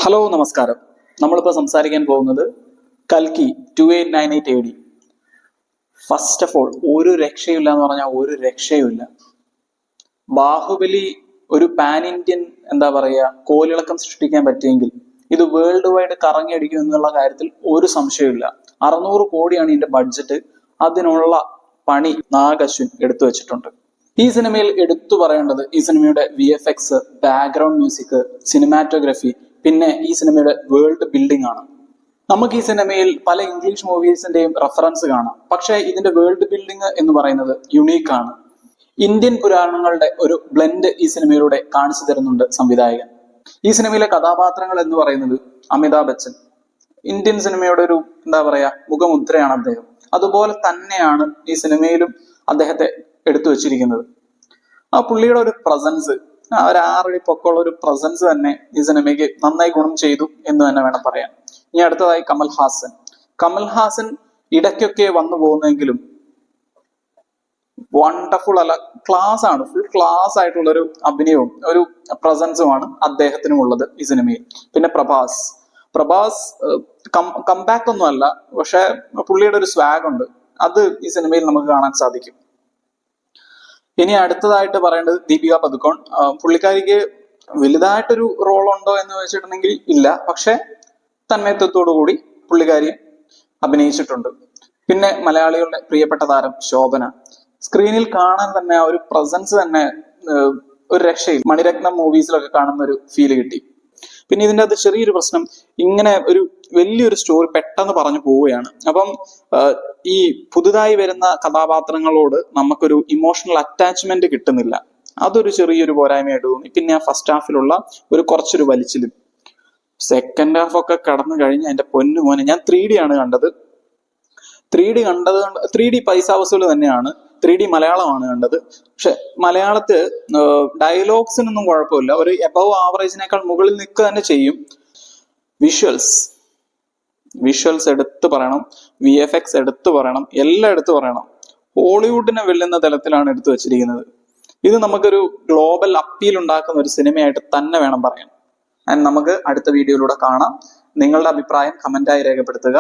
Hello നമസ്കാരം. നമ്മളിപ്പോൾ സംസാരിക്കാൻ പോകുന്നത് കൽക്കി 2898 AD. ഫസ്റ്റ് ഓഫ് ഓൾ ഒരു രക്ഷയില്ല എന്ന് പറഞ്ഞാൽ ഒരു രക്ഷയുമില്ല. ബാഹുബലി ഒരു പാൻ ഇന്ത്യൻ കോലിളക്കം സൃഷ്ടിക്കാൻ പറ്റിയെങ്കിൽ ഇത് വേൾഡ് വൈഡ് കറങ്ങിയടിക്കും എന്നുള്ള കാര്യത്തിൽ ഒരു സംശയമില്ല. 600 കോടിയാണ് ഇതിന്റെ ബഡ്ജറ്റ്. അതിനുള്ള പണി നാഗ് അശ്വിൻ എടുത്തു വെച്ചിട്ടുണ്ട്. ഈ സിനിമയിൽ എടുത്തു പറയേണ്ടത് ഈ സിനിമയുടെ VFX, ബാക്ക്ഗ്രൗണ്ട് മ്യൂസിക്, സിനിമാറ്റോഗ്രഫി, പിന്നെ ഈ സിനിമയുടെ വേൾഡ് ബിൽഡിംഗ് ആണ്. നമുക്ക് ഈ സിനിമയിൽ പല ഇംഗ്ലീഷ് മൂവീസിന്റെയും റെഫറൻസ് കാണാം, പക്ഷേ ഇതിന്റെ വേൾഡ് ബിൽഡിംഗ് എന്ന് പറയുന്നത് യുണീക്ക് ആണ്. ഇന്ത്യൻ പുരാണങ്ങളുടെ ഒരു ബ്ലെൻഡ് ഈ സിനിമയിലൂടെ കാണിച്ചു തരുന്നുണ്ട് സംവിധായകൻ. ഈ സിനിമയിലെ കഥാപാത്രങ്ങൾ എന്ന് പറയുന്നത് അമിതാഭ് ബച്ചൻ, ഇന്ത്യൻ സിനിമയുടെ ഒരു മുഖമുദ്രയാണ് അദ്ദേഹം. അതുപോലെ തന്നെയാണ് ഈ സിനിമയിലും അദ്ദേഹത്തെ എടുത്തു വെച്ചിരിക്കുന്നത്. ആ പുള്ളിയുടെ ഒരു പ്രസൻസ്, ഒരു 6 അടി പൊക്കമുള്ള ഒരു പ്രസൻസ് തന്നെ ഈ സിനിമയ്ക്ക് നന്നായി ഗുണം ചെയ്തു എന്ന് തന്നെ വേണം പറയാൻ. ഇനി അടുത്തതായി കമൽഹാസൻ ഇടയ്ക്കൊക്കെ വന്നു പോകുന്നെങ്കിലും വണ്ടർഫുൾ അല്ല, ക്ലാസ് ആണ്, ഫുൾ ക്ലാസ് ആയിട്ടുള്ള ഒരു അഭിനയവും ഒരു പ്രസൻസുമാണ് അദ്ദേഹത്തിനും ഉള്ളത് ഈ സിനിമയിൽ. പിന്നെ പ്രഭാസ് കംബാക്ക് ഒന്നും അല്ല, പക്ഷെ പുള്ളിയുടെ ഒരു സ്വാഗ് ഉണ്ട്, അത് ഈ സിനിമയിൽ നമുക്ക് കാണാൻ സാധിക്കും. ഇനി അടുത്തതായിട്ട് പറയേണ്ടത് ദീപിക പദുക്കോൺ. പുള്ളിക്കാരിക്ക് വലുതായിട്ടൊരു റോൾ ഉണ്ടോ എന്ന് വെച്ചിട്ടുണ്ടെങ്കിൽ ഇല്ല, പക്ഷെ തന്മയത്വത്തോടു കൂടി പുള്ളിക്കാരി അഭിനയിച്ചിട്ടുണ്ട്. പിന്നെ മലയാളികളുടെ പ്രിയപ്പെട്ട താരം ശോഭന. സ്ക്രീനിൽ കാണാൻ തന്നെ ആ ഒരു പ്രസൻസ് തന്നെ ഒരു രക്ഷയിൽ മണിരത്നം മൂവീസിലൊക്കെ കാണുന്ന ഒരു ഫീല് കിട്ടി. പിന്നെ ഇതിൻ്റെ അകത്ത് ചെറിയൊരു പ്രശ്നം, ഇങ്ങനെ ഒരു വലിയൊരു സ്റ്റോറി പെട്ടെന്ന് പറഞ്ഞു പോവുകയാണ്. അപ്പം ഈ പുതുതായി വരുന്ന കഥാപാത്രങ്ങളോട് നമുക്കൊരു ഇമോഷണൽ അറ്റാച്ച്മെന്റ് കിട്ടുന്നില്ല. അതൊരു ചെറിയൊരു പോരായ്മയായിട്ട് തോന്നി. പിന്നെ ആ ഫസ്റ്റ് ഹാഫിലുള്ള കുറച്ചൊരു വലിച്ചിലും. സെക്കൻഡ് ഹാഫ് ഒക്കെ കടന്നു കഴിഞ്ഞ് എന്റെ പൊന്നു മോനെ, ഞാൻ 3D ആണ് കണ്ടത്. 3D പൈസ വസൂല് തന്നെയാണ്. 3D മലയാളമാണ് കണ്ടത്. പക്ഷെ മലയാളത്തിൽ ഡയലോഗ്സിനൊന്നും കുഴപ്പമില്ല, ഒരു എബവ് ആവറേജിനേക്കാൾ മുകളിൽ നിൽക്കുക തന്നെ ചെയ്യും. വിഷ്വൽസ് എടുത്തു പറയണം, VFX എടുത്തു പറയണം, എല്ലാം എടുത്തു പറയണം. ഹോളിവുഡിനെ വെല്ലുന്ന തലത്തിലാണ് എടുത്തു വെച്ചിരിക്കുന്നത്. ഇത് നമുക്കൊരു ഗ്ലോബൽ അപ്പീൽ ഉണ്ടാക്കുന്ന ഒരു സിനിമയായിട്ട് തന്നെ വേണം പറയാൻ. നമുക്ക് അടുത്ത വീഡിയോയിലൂടെ കാണാം. നിങ്ങളുടെ അഭിപ്രായം കമന്റായി രേഖപ്പെടുത്തുക.